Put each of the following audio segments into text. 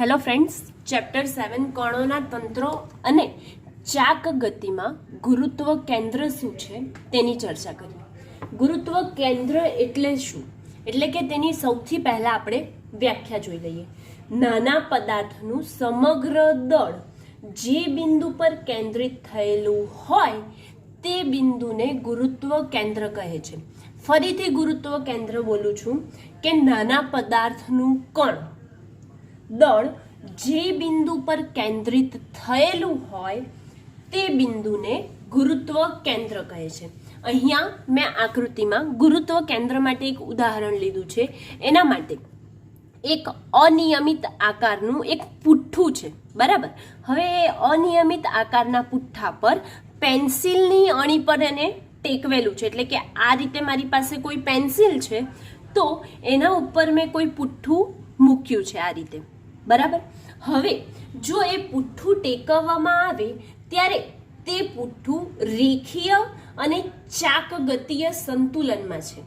Hello friends, chapter 7 કણોના તંત્રો અને ચાક ગતિમાં ગુરુત્વ કેન્દ્ર શું છે તેની ચર્ચા કરીએ. ગુરુત્વ કેન્દ્ર એટલે શું? એટલે કે તેની સૌથી પહેલા આપણે વ્યાખ્યા જોઈ લઈએ. નાના પદાર્થનું સમગ્ર દળ જે બિંદુ પર કેન્દ્રિત થયેલું હોય તે બિંદુને ગુરુત્વ કેન્દ્ર કહે છે. ફરીથી ગુરુત્વ કેન્દ્ર બોલું છું કે નાના પદાર્થનું કણ દળ જે બિંદુ પર કેન્દ્રિત થયેલું હોય તે બિંદુને ગુરુત્વ કેન્દ્ર કહે છે. અહીંયા મેં આકૃતિમાં ગુરુત્વ કેન્દ્ર માટે એક ઉદાહરણ લીધું છે. એના માટે એક અનિયમિત આકારનું એક પુઠ્ઠું છે, બરાબર. હવે એ અનિયમિત આકારના પુઠ્ઠા પર પેન્સિલની અણી પર એને ટેકવેલું છે, એટલે કે આ રીતે મારી પાસે કોઈ પેન્સિલ છે તો એના ઉપર મેં કોઈ પુઠ્ઠું મૂક્યું છે આ રીતે, બરાબર. હવે જો એ પુઠ્ઠું ટેકવવામાં આવે ત્યારે તે પુઠ્ઠું રેખીય અને ચાક ગતિય સંતુલનમાં છે.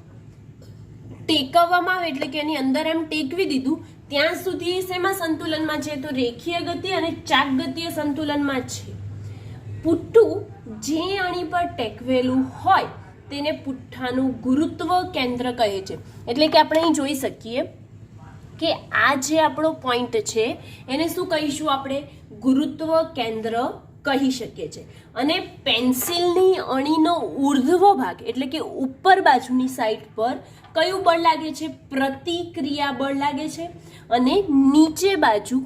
ટેકવવામાં આવે એટલે કે એની અંદર એમ ટેકવી દીધું ત્યાં સુધી શેમાં સંતુલનમાં છે? તો રેખીય ગતિ અને ચાક ગતિય સંતુલનમાં છે. પુઠ્ઠું જે અણી પર ટેકવેલું હોય તેને પુઠ્ઠાનું ગુરુત્વ કેન્દ્ર કહે છે. એટલે કે આપણે અહીં જોઈ શકીએ કે આ જે આપણો પોઈન્ટ છે એને શું કહીશું આપણે? ગુરુત્વ કેન્દ્ર કહી શકીએ છીએ. અને પેન્સિલની અણીનો ઉર્ધ્વ ભાગ એટલે કે ઉપર બાજુની સાઈડ પર કયું બળ લાગે છે? પ્રતિક્રિયા બળ લાગે છે. અને નીચે બાજુ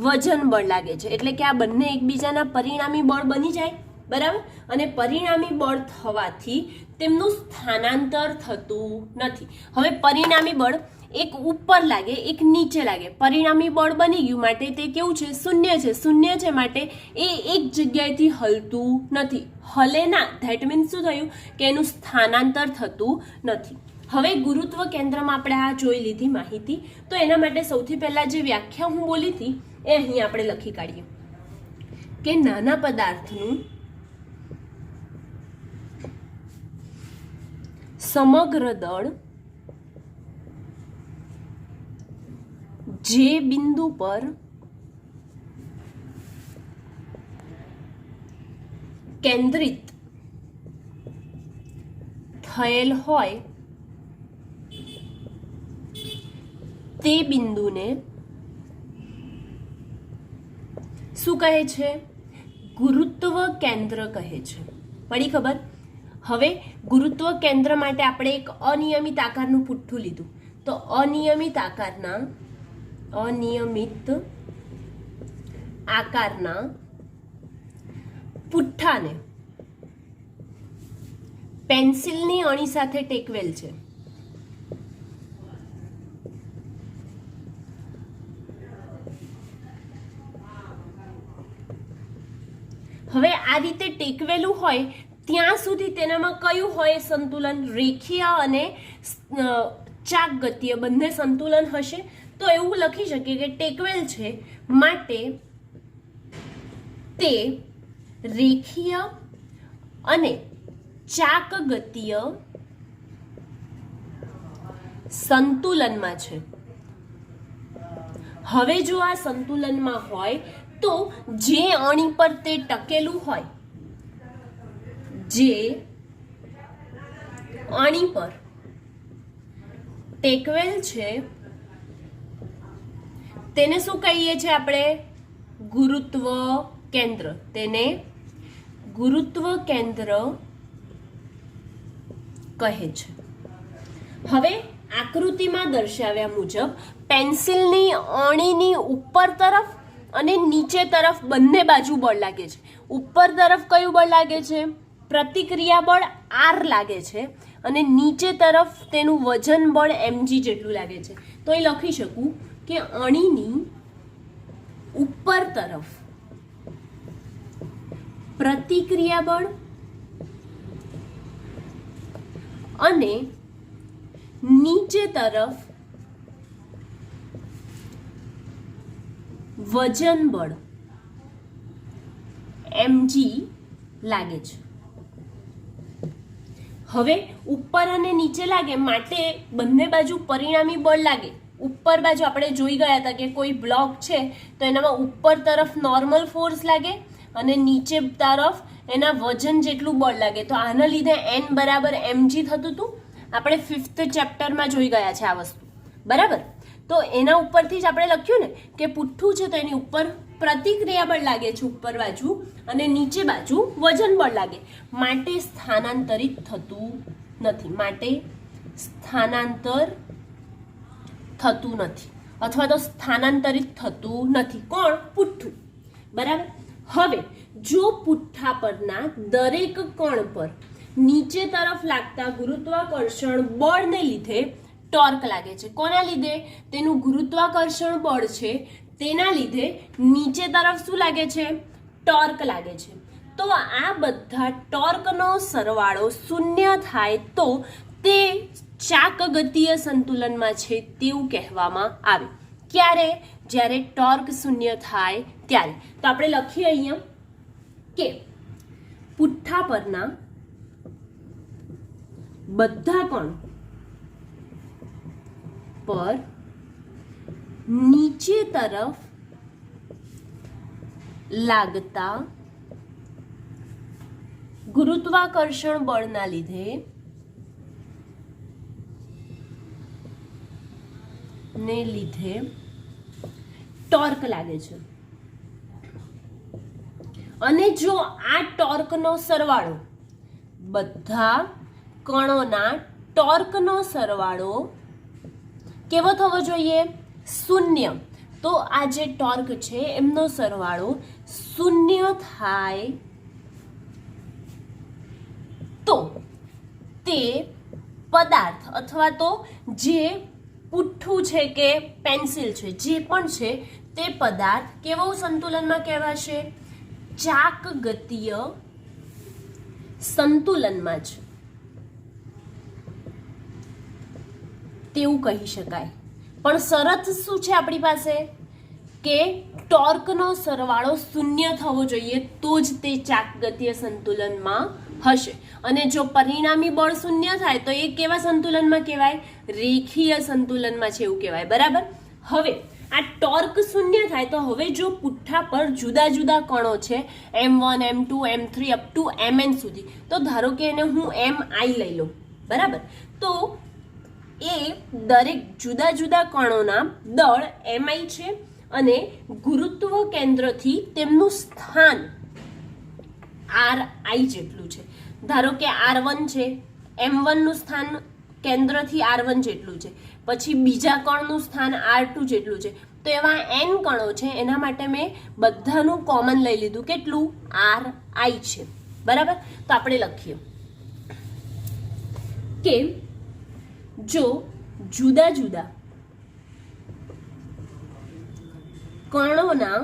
વજન બળ લાગે છે. એટલે કે આ બંને એકબીજાના પરિણામી બળ બની જાય, બરાબર. અને પરિણામી બળ થવાથી તેમનું સ્થાનાંતર થતું નથી. હવે પરિણામી બળ એક ઉપર લાગે, એક નીચે લાગે. પરિણામી બળ બની ગયું માટે તે કેવું છે? શૂન્ય છે. શૂન્ય છે માટે એ એક જગ્યાએથી હલતું નથી. હલે ના, ધેટ મીન્સ શું થયું કે એનું સ્થાનાંતર થતું નથી. હવે ગુરુત્વ કેન્દ્રમાં આપણે આ જોઈ લીધી માહિતી. તો એના માટે સૌથી પહેલા જે વ્યાખ્યા હું બોલી હતી એ અહીં આપણે લખી કાઢીએ કે નાના પદાર્થનું સમગ્ર દળ જે બિંદુ પર કેન્દ્રિત થયેલ હોય તે બિંદુને શું કહે છે? ગુરુત્વ કેન્દ્ર કહે છે. પડી ખબર? હવે ગુરુત્વ કેન્દ્ર માટે આપણે એક અનિયમિત આકારનું પુઠ્ઠું લીધું. તો અનિયમિત આકારના પુઠ્ઠાને પેન્સિલની અણી સાથે ટેકવેલ છે. હવે આ રીતે ટેકવેલું હોય ત્યાં સુધી તેનામાં કયું હોય સંતુલન? રેખીય અને ચાક ગતિય બંને સંતુલન હશે. તો એવું લખી શકીએ કે ટેકવેલ છે માટે તે રેખીય અને ચાક ગતિય સંતુલનમાં છે. હવે જો આ સંતુલનમાં હોય તો જે અણી પર તે ટકેલું હોય, જે અણી પર ટેકવેલ છે તેને શું કહીએ છીએ આપણે? ગુરુત્વ કેન્દ્ર. તેને ગુરુત્વ કેન્દ્ર કહે છે. હવે આકૃતિમાં દર્શાવ્યા મુજબ પેન્સિલની અણીની ઉપર તરફ અને નીચે તરફ બંને બાજુ બળ લાગે છે. ઉપર તરફ કયું બળ લાગે છે? પ્રતિક્રિયા બળ R લાગે છે. અને નીચે તરફ તેનું વજન બળ mg જેટલું લાગે છે. તો એ લખી શકું કે અણીની ઉપર તરફ પ્રતિક્રિયા બળ અને નીચે તરફ વજન બળ mg લાગે છે. હવે ઉપર અને નીચે લાગે માટે બંને બાજુ પરિણામી બળ લાગે. ઉપર બાજુ આપણે જોઈ ગયા હતા કે કોઈ બ્લોક છે તો એનામાં ઉપર તરફ નોર્મલ ફોર્સ લાગે અને નીચે તરફ એના વજન જેટલું બળ લાગે. તો આના લીધે N બરાબર mg થતું હતું. આપણે 5th ચેપ્ટરમાં જોઈ ગયા છે આ વસ્તુ, બરાબર. તો એના ઉપરથી જ આપણે લખ્યું ને કે પુઠ્ઠું છે તો એની ઉપર પ્રતિક્રિયા બળ લાગે છે ઉપર બાજુ અને નીચે બાજુ વજન બળ લાગે, માટે સ્થાનાંતરિત થતું નથી, માટે સ્થાનાંતર થતું નથી અથવા તો સ્થાનાંતરિત થતું નથી. કોણ? પુઠ્ઠું, બરાબર. હવે જો પુઠ્ઠા પરના દરેક કણ પર નીચે તરફ લાગતા ગુરુત્વાકર્ષણ બળને લીધે ટોર્ક લાગે છે. કોના લીધે? તેનું ગુરુત્વાકર્ષણ બળ છે તેના લીધે નીચે તરફ શું લાગે છે? ટોર્ક લાગે છે. તો આ બધા ટોર્કનો સરવાળો શૂન્ય થાય તો તે ચાકગતીય સંતુલનમાં છે તેવું કહેવામાં આવે. ક્યારે? જ્યારે ટોર્ક શૂન્ય થાય ત્યારે. તો આપણે લખીએ અહીંયા કે પુઠ્ઠા પરના બધા કણ પર નીચે તરફ લાગતા ગુરુત્વાકર્ષણ બળના લીધે ટોર્ક લાગે છે. અને જો આ ટોર્કનો સરવાળો બધા કણોના ટોર્કનો સરવાળો કેવો થવો જોઈએ? શૂન્ય. તો આ જે ટોર્ક છે એમનો સરવાળો શૂન્ય થાય તો તે પદાર્થ અથવા તો જે પુઠ્ઠું છે કે પેન્સિલ છે જે પણ છે તે પદાર્થ કેવો સંતુલનમાં કહેવાશે? ચાકગતીય સંતુલનમાં છે તેવું કહી શકાય. પણ શરત શું છે આપણી પાસે? કે ટોર્કનો સરવાળો શૂન્ય થવો જોઈએ તો જ તે ચાકગતીય સંતુલનમાં હશે. અને જો પરિણામી બળ શૂન્ય થાય તો એ કેવા સંતુલનમાં કહેવાય? રેખીય સંતુલનમાં છે એવું કહેવાય, બરાબર. હવે આ ટોર્ક શૂન્ય થાય તો હવે જો પુઠ્ઠા પર જુદા જુદા કણો છે M1, M2, M3 up to Mn સુધી, તો ધારો કે એને હું Mi લઈ લઉં, બરાબર. તો એ દરેક જુદા જુદા કણોના દળ Mi છે અને ગુરુત્વ કેન્દ્રથી તેમનું સ્થાન Ri જેટલું છે. ધારો કે R1 છે, M1 નું સ્થાન કેન્દ્રથી R1 જેટલું છે, પછી બીજા કણનું સ્થાન R2 જેટલું છે. તો એવા n કણો છે, એના માટે મેં બધાનું કોમન લઈ લીધું. કેટલું? Ri છે, બરાબર. તો આપણે લખીએ કે જો જુદા જુદા કણોના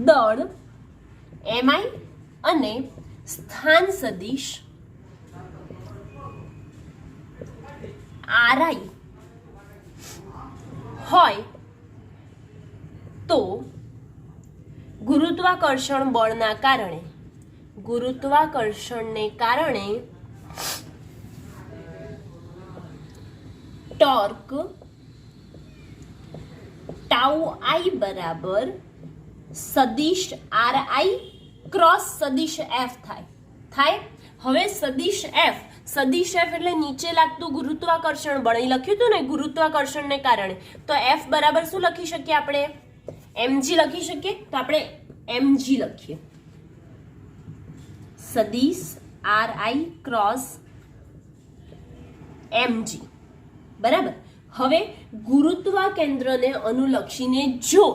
દળ Mi અને સ્થાન સદિશ Ri હોય તો ગુરુત્વાકર્ષણને કારણે ટોર્ક ટાઉ I બરાબર સદિશ Ri ક્રોસ સદિશ F થાય. હવે સદિશ F એટલે નીચે લાગતું ગુરુત્વાકર્ષણ બળ. અહીં લખ્યું હતું ને ગુરુત્વાકર્ષણને કારણે, તો F બરાબર શું લખી શકીએ આપણે? mg લખી શકીએ. તો આપણે mg લખીએ, સદિશ Ri ક્રોસ mg, બરાબર. હવે ગુરુત્વા કેન્દ્રને અનુલક્ષીને જો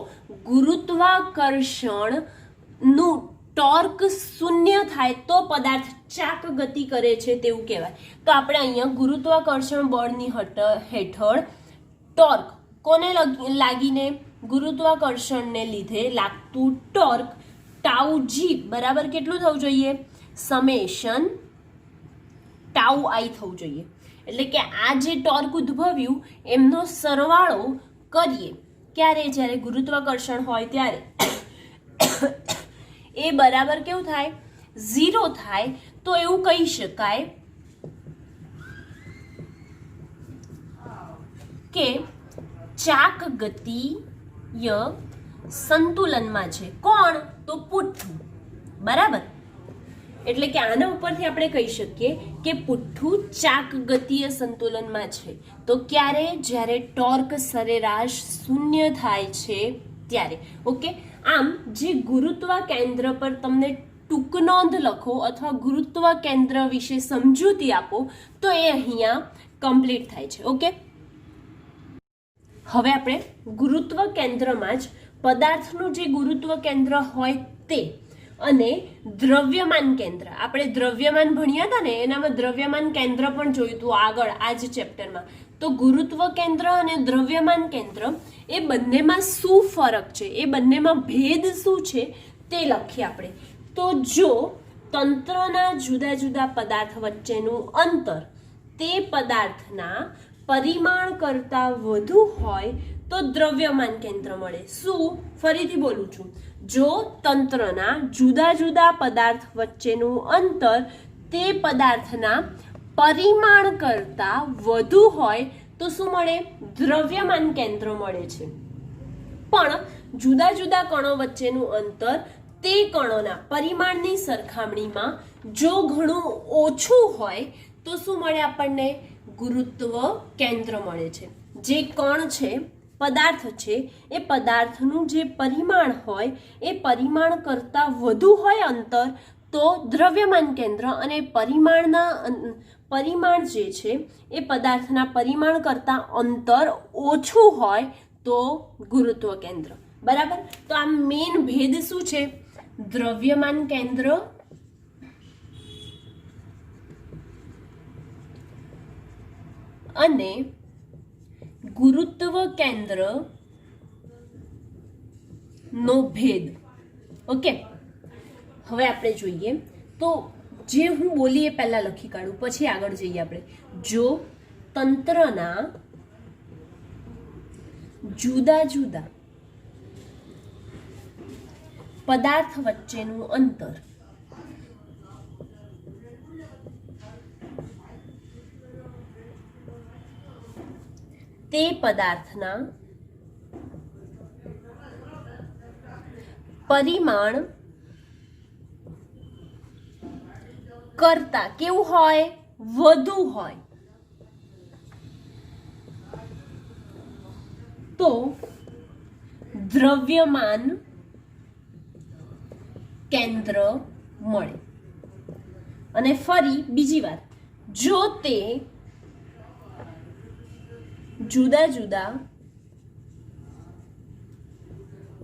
ગુરુત્વાકર્ષણનું ટોર્ક શૂન્ય થાય તો પદાર્થ ચાક ગતિ કરે છે તેવું કહેવાય. તો આપણે અહીંયા ગુરુત્વાકર્ષણ બળની હેઠળ ટોર્ક કોને લાગીને? ગુરુત્વાકર્ષણને લીધે લાગતું ટોર્ક ટાઉ જી બરાબર કેટલું થવું જોઈએ? સમેશન ટાઉ I થવું જોઈએ. એટલે કે આ જે ટોર્ક ઉદ્ભવ્યું એમનો સરવાળો કરીએ ક્યારે? જ્યારે ગુરુત્વાકર્ષણ હોય ત્યારે. એ બરાબર કેવું થાય? 0 થાય. તો એવું કહી શકાય કે ચાક ગતિય સંતુલનમાં છે. કોણ? તો પુઠ્ઠું. બરાબર. એટલે કે આના ઉપરથી આપણે કહી શકીએ કે પુઠ્ઠું ચાક ગતિય સંતુલનમાં છે. તો ક્યારે? જ્યારે ટોર્ક સરેરાશ શૂન્ય થાય છે ત્યારે. ઓકે. આમ જે ગુરુત્વ કેન્દ્ર પર તમને ટૂંક નોંધ લખો અથવા ગુરુત્વ કેન્દ્ર વિશે સમજૂતી આપો તો એ અહીંયા કમ્પ્લીટ થાય છે. ઓકે. હવે આપણે ગુરુત્વ કેન્દ્રમાં જ પદાર્થનું જે ગુરુત્વ કેન્દ્ર હોય તે અને દ્રવ્યમાન કેન્દ્ર, આપણે દ્રવ્યમાન ભણ્યા હતા ને, એનામાં દ્રવ્યમાન કેન્દ્ર પણ જોયું હતું આગળ આ જ ચેપ્ટરમાં. તો ગુરુત્વ કેન્દ્ર અને દ્રવ્યમાન કેન્દ્ર એ બંનેમાં શું ફરક છે, એ બંનેમાં ભેદ શું છે તે લખીએ આપણે. તો જો તંત્રના જુદા જુદા પદાર્થ વચ્ચેનું અંતર તે પદાર્થના પરિમાણ કરતાં વધુ હોય તો દ્રવ્યમાન કેન્દ્ર મળે. શું? ફરીથી બોલું છું. જો તંત્રના જુદા જુદા પદાર્થ વચ્ચેનું અંતર તે પદાર્થના પરિમાણ કરતાં વધુ હોય તો શું મળે? દ્રવ્યમાન કેન્દ્ર મળે છે. પણ જુદા જુદા કણો વચ્ચેનું અંતર તે કણોના પરિમાણની સરખામણીમાં જો ઘણું ઓછું હોય તો શું મળે આપણને? ગુરુત્વ કેન્દ્ર મળે છે. જે કણ છે, પદાર્થ છે, એ પદાર્થનું જે પરિમાણ હોય એ પરિમાણ કરતાં વધુ હોય અંતર તો દ્રવ્યમાન કેન્દ્ર, અને પરિમાણ જે છે એ પદાર્થના પરિમાણ કરતાં અંતર ઓછું હોય તો ગુરુત્વ કેન્દ્ર. બરાબર. તો આ મેઇન ભેદ શું છે? દ્રવ્યમાન કેન્દ્ર અને ગુરુત્વ કેન્દ્ર નો ભેદ. ઓકે. હવે આપણે જોઈએ તો જે હું બોલી એ પહેલા લખી કાઢું, પછી આગળ જઈએ આપણે. જો તંત્રના જુદા જુદા પદાર્થ વચ્ચેનું અંતર તે પદાર્થના પરિમાણ કરતા કેવું હોય? વધુ હોય તો દ્રવ્યમાન કેન્દ્ર મળે. અને ફરી બીજી વાર, જો તે જુદા જુદા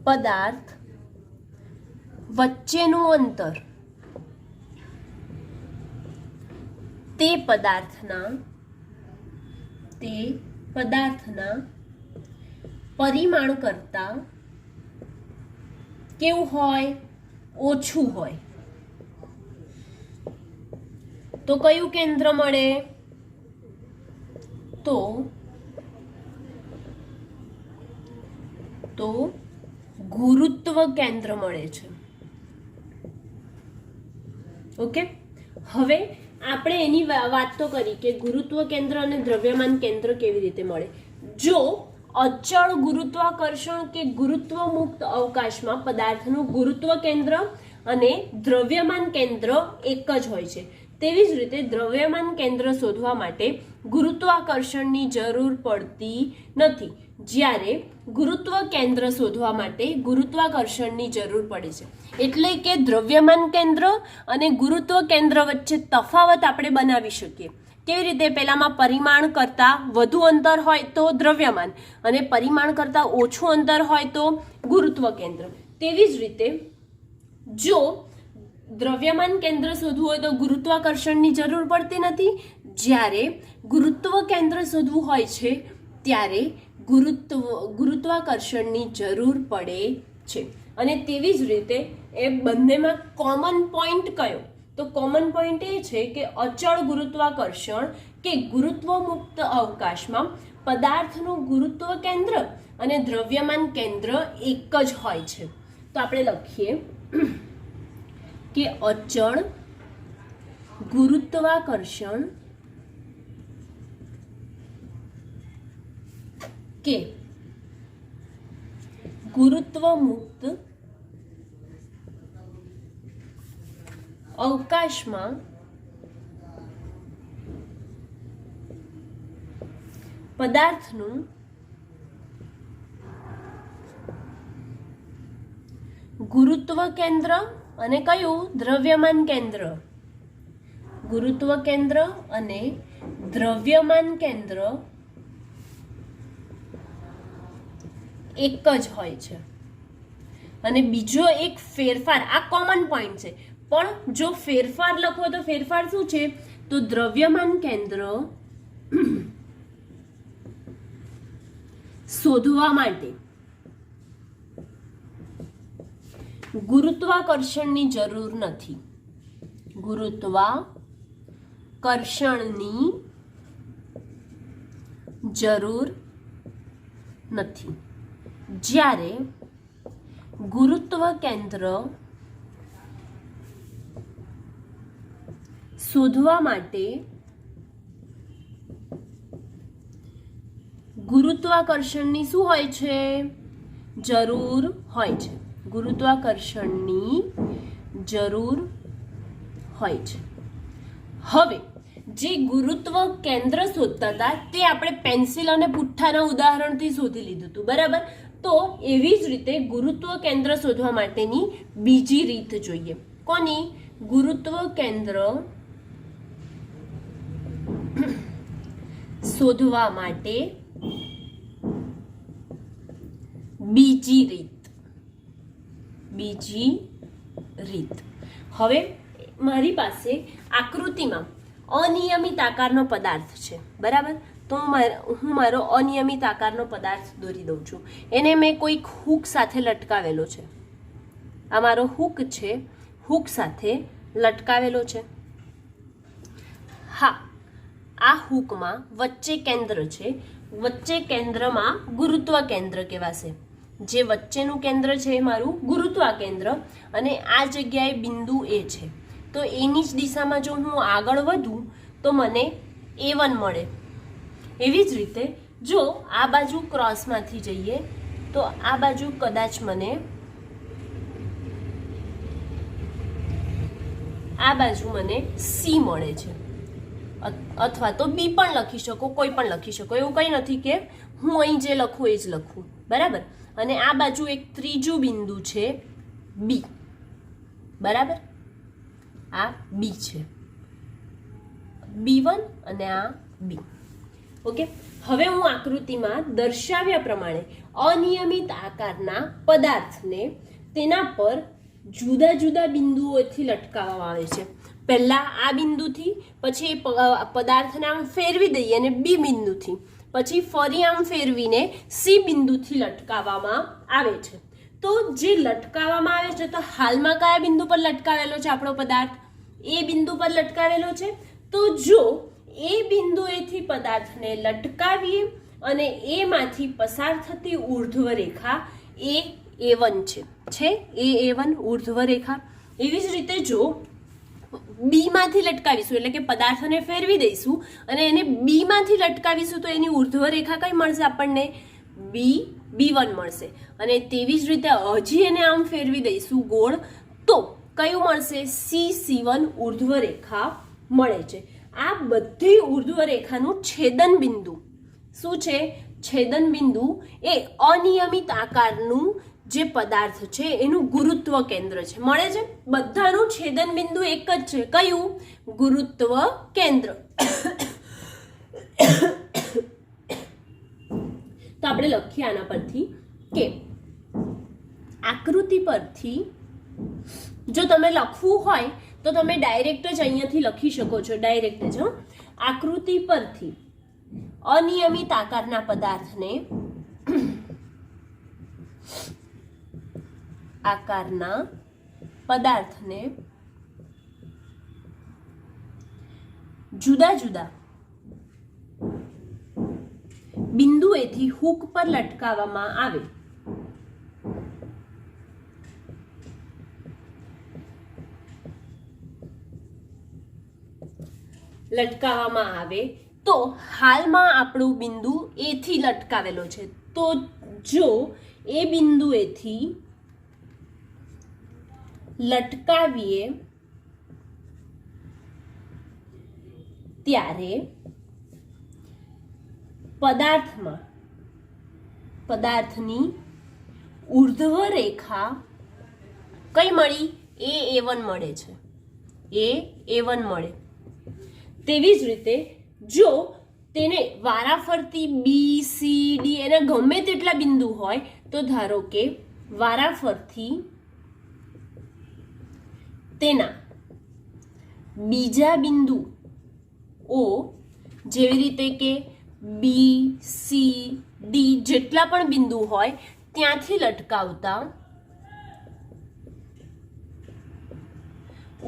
પદાર્થ વચ્ચેનું અંતર તે પદાર્થના પરિમાણ કરતાં કેવું હોય? ઓછું હોય તો કયું કેન્દ્ર મળે? તો ગુરુત્વ કેન્દ્ર મળે છે. ઓકે. હવે આપણે એની વાત તો કરી કે ગુરુત્વ કેન્દ્ર અને દ્રવ્યમાન કેન્દ્ર કેવી રીતે મળે. જો અચળ ગુરુત્વાકર્ષણ કે ગુરુત્વ મુક્ત અવકાશમાં પદાર્થનું ગુરુત્વ કેન્દ્ર અને દ્રવ્યમાન કેન્દ્ર એક જ હોય છે, તેવી જ રીતે દ્રવ્યમાન કેન્દ્ર શોધવા માટે ગુરુત્વાકર્ષણની જરૂર પડતી નથી, જ્યારે ગુરુત્વ કેન્દ્ર શોધવા માટે ગુરુત્વાકર્ષણની જરૂર પડે છે. એટલે કે દ્રવ્યમાન કેન્દ્ર અને ગુરુત્વ કેન્દ્ર વચ્ચે તફાવત આપણે બનાવી શકીએ. કેવી રીતે? પહેલામાં પરિમાણ કરતાં વધુ અંતર હોય તો દ્રવ્યમાન, અને પરિમાણ કરતાં ઓછું અંતર હોય તો ગુરુત્વ કેન્દ્ર. તેવી જ રીતે જો દ્રવ્યમાન કેન્દ્ર શોધવું હોય તો ગુરુત્વાકર્ષણની જરૂર પડતી નથી, જ્યારે ગુરુત્વ કેન્દ્ર શોધવું હોય છે ત્યારે ગુરુત્વાકર્ષણની જરૂર પડે છે. અને તેવી જ રીતે એ બંનેમાં કોમન પોઈન્ટ કયો? તો કોમન પોઈન્ટ એ છે કે અચળ ગુરુત્વાકર્ષણ કે ગુરુત્વ મુક્ત અવકાશમાં પદાર્થનું ગુરુત્વ કેન્દ્ર અને દ્રવ્યમાન કેન્દ્ર એક જ હોય છે. તો આપણે લખીએ કે અચળ ગુરુત્વાકર્ષણ કે ગુરુત્વ મુક્ત અવકાશમાં પદાર્થનું ગુરુત્વ કેન્દ્ર અને કયું દ્રવ્યમાન કેન્દ્ર, ગુરુત્વ કેન્દ્ર અને દ્રવ્યમાન કેન્દ્ર એક જ હોય છે. અને બીજો એક ફેરફાર, આ કોમન પોઈન્ટ છે, પણ જો ફેરફાર લખો તો ફેરફાર શું છે? તો દ્રવ્યમાન કેન્દ્ર શોધવા માટે ગુરુત્વાકર્ષણની જરૂર નથી. ગુરુત્વાકર્ષણની જરૂર નથી. જ્યારે ગુરુત્વ કેન્દ્ર શોધવા માટે ગુરુત્વાકર્ષણની શું હોય છે? જરૂર હોય છે. ગુરુત્વાકર્ષણની જરૂર હોય છે. હવે જે ગુરુત્વ કેન્દ્ર શોધતા હતા તે આપણે પેન્સિલ અને પુઠ્ઠાના ઉદાહરણથી શોધી લીધું હતું, બરાબર? તો એવી જ રીતે ગુરુત્વ કેન્દ્ર શોધવા માટેની બીજી રીત જોઈએ. કોની? ગુરુત્વ કેન્દ્ર શોધવા માટે બીજી રીત. હવે મારી પાસે આકૃતિમાં અનિયમિત આકારનો પદાર્થ છે, બરાબર? તો હું મારો અનિયમિત આકારનો પદાર્થ દોરી દઉં છું. એને મેં કોઈક હૂક સાથે લટકાવેલો છે. આ મારો હૂક છે, હૂક સાથે લટકાવેલો છે. હા, આ હૂકમાં વચ્ચે કેન્દ્ર છે. વચ્ચે કેન્દ્રમાં ગુરુત્વ કેન્દ્ર કહેવાશે. જે વચ્ચેનું કેન્દ્ર છે એ મારું ગુરુત્વ કેન્દ્ર, અને આ જગ્યાએ બિંદુ એ છે. તો એની જ દિશામાં જો હું આગળ વધું તો મને A1 મળે. એવી જ રીતે જો આ બાજુ ક્રોસમાંથી જઈએ તો આ બાજુ કદાચ મને C મળે છે, અથવા તો B પણ લખી શકો, કોઈ પણ લખી શકો. એવું કંઈ નથી કે હું અહીં જે લખું એ જ લખું, બરાબર? અને આ બાજુ એક ત્રીજું બિંદુ છે B, બરાબર? આ B છે, B1 અને આ B. ઓકે, હવે હું આકૃતિમાં દર્શાવ્યા પ્રમાણે અનિયમિત આકારના પદાર્થને તેના પર જુદા જુદા બિંદુઓથી લટકાવવામાં આવે છે. પહેલા આ બિંદુથી, પછી પદાર્થને આમ ફેરવી દઈએ અને B બિંદુથી, પછી ફરી આમ ફેરવીને C બિંદુથી લટકાવવામાં આવે છે. તો જે લટકાવવામાં આવે છે, તો હાલમાં કયા બિંદુ પર લટકાવેલો છે આપણો પદાર્થ? એ બિંદુ પર લટકાવેલો છે. તો જો એ બિંદુએથી પદાર્થને લટકાવીએ અને એમાંથી પસાર થતી ઉર્ધ્વ રેખા એ A1 છે A1 ઉર્ધ્વ રેખા. એવી જ રીતે જો બી માંથી લટકાવીશું, એટલે કે પદાર્થને ફેરવી દઈશું અને એને બી માંથી લટકાવીશું, તો એની ઉર્ધ્વ રેખા કઈ મળશે આપણને? B1 મળશે. અને તેવી જ રીતે હજી એને આમ ફેરવી દઈશું ગોળ, તો કયું મળશે? C1 ઉર્ધ્વ રેખા મળે છે. આ બધી ઉર્ધ્વ રેખાનું છેદન બિંદુ શું છે? છેદન બિંદુ એ અનિયમિત આકારનું જે પદાર્થ છે એનું ગુરુત્વ કેન્દ્ર છે. મળે છે? બધાનું છેદન બિંદુ એક જ છે. કયું? ગુરુત્વ કેન્દ્ર. તો આપણે લખીએ આના પરથી કે આકૃતિ પરથી જો તમે લખવું હોય તો તમે ડાયરેક્ટ જ અહીંયાથી લખી શકો છો. ડાયરેક્ટ જ આકૃતિ પરથી અનિયમિત આકારના પદાર્થને જુદા જુદા બિંદુએથી હૂક પર લટકાવવામાં આવે તો હાલમાં આપણું બિંદુ એ થી લટકાવેલો છે, તો જો એ બિંદુએથી લટકાવીએ ત્યારે પદાર્થની ઉર્ધ્વ રેખા કઈ મળી? A1 મળે છે, A1 મળે. તેવી જ રીતે જો તેને વારાફરતી બી સી ડી એના ગમે તેટલા બિંદુ હોય તો ધારો કે વારાફરતી તેના બીજા બિંદુ ઓ જેવી રીતે કે બી સી ડી જેટલા પણ બિંદુ હોય ત્યાંથી લટકાવતા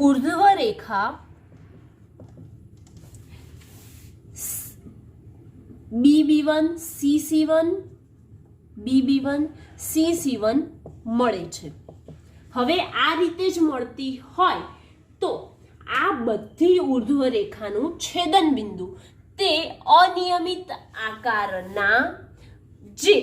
ઉર્ધ્વ રેખા BB1 CC1 BB1 CC1 મળે છે. હવે આ રીતે જ મળતી હોય તો આ બધી ઉર્ધ્વ રેખાનું છેદન બિંદુ તે અનિયમિત આકારના જે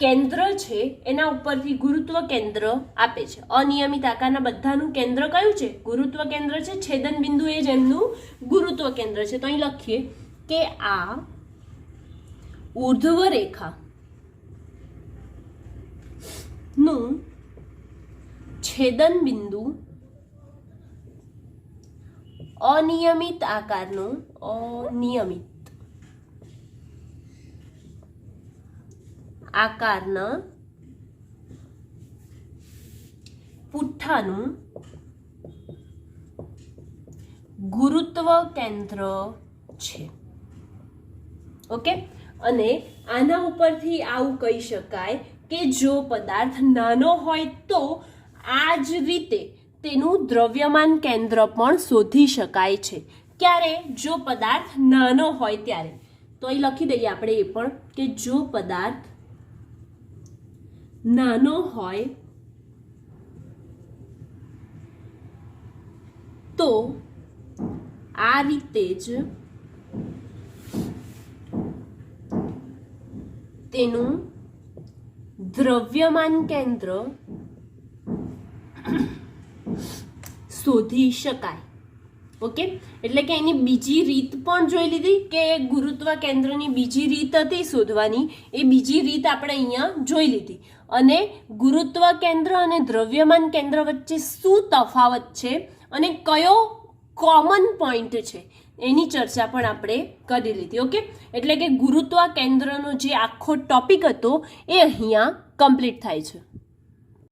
કેન્દ્ર છે એના ઉપરથી ગુરુત્વ કેન્દ્ર આપે છે. અનિયમિત આકારના બધાનું કેન્દ્ર કયું છે? ગુરુત્વ કેન્દ્ર છે. છેદન બિંદુ એ જ એમનું ગુરુત્વ કેન્દ્ર છે. તો અહીં લખીએ કે આ ઉર્ધ્વ રેખા નું છેદન બિંદુ અનિયમિત આકારનું આકારના પુઠ્ઠાનું ગુરુત્વ કેન્દ્ર છે. ઓકે, અને આના ઉપરથી આવું કહી શકાય કે જો પદાર્થ નાનો હોય તો આ જ રીતે તેનું દ્રવ્યમાન કેન્દ્ર પણ શોધી શકાય છે. ક્યારે? જો પદાર્થ નાનો હોય ત્યારે. તો અહીં લખી દઈએ આપણે એ પણ કે જો પદાર્થ નાનો હોય તો આ રીતે જ તેનું દ્રવ્યમાન કેન્દ્ર શોધી શકાય. ઓકે, એટલે કે એની બીજી રીત પણ જોઈ લીધી કે ગુરુત્વ કેન્દ્રની બીજી રીત હતી શોધવાની, એ બીજી રીત આપણે અહીંયા જોઈ લીધી. અને ગુરુત્વ કેન્દ્ર અને દ્રવ્યમાન કેન્દ્ર વચ્ચે શું તફાવત છે અને કયો કોમન પોઈન્ટ છે એની ચર્ચા પણ આપણે કરી લીધી. ઓકે, એટલે કે ગુરુત્વ કેન્દ્રનો જે આખો ટોપિક હતો એ અહીંયા કમ્પ્લીટ થાય છે.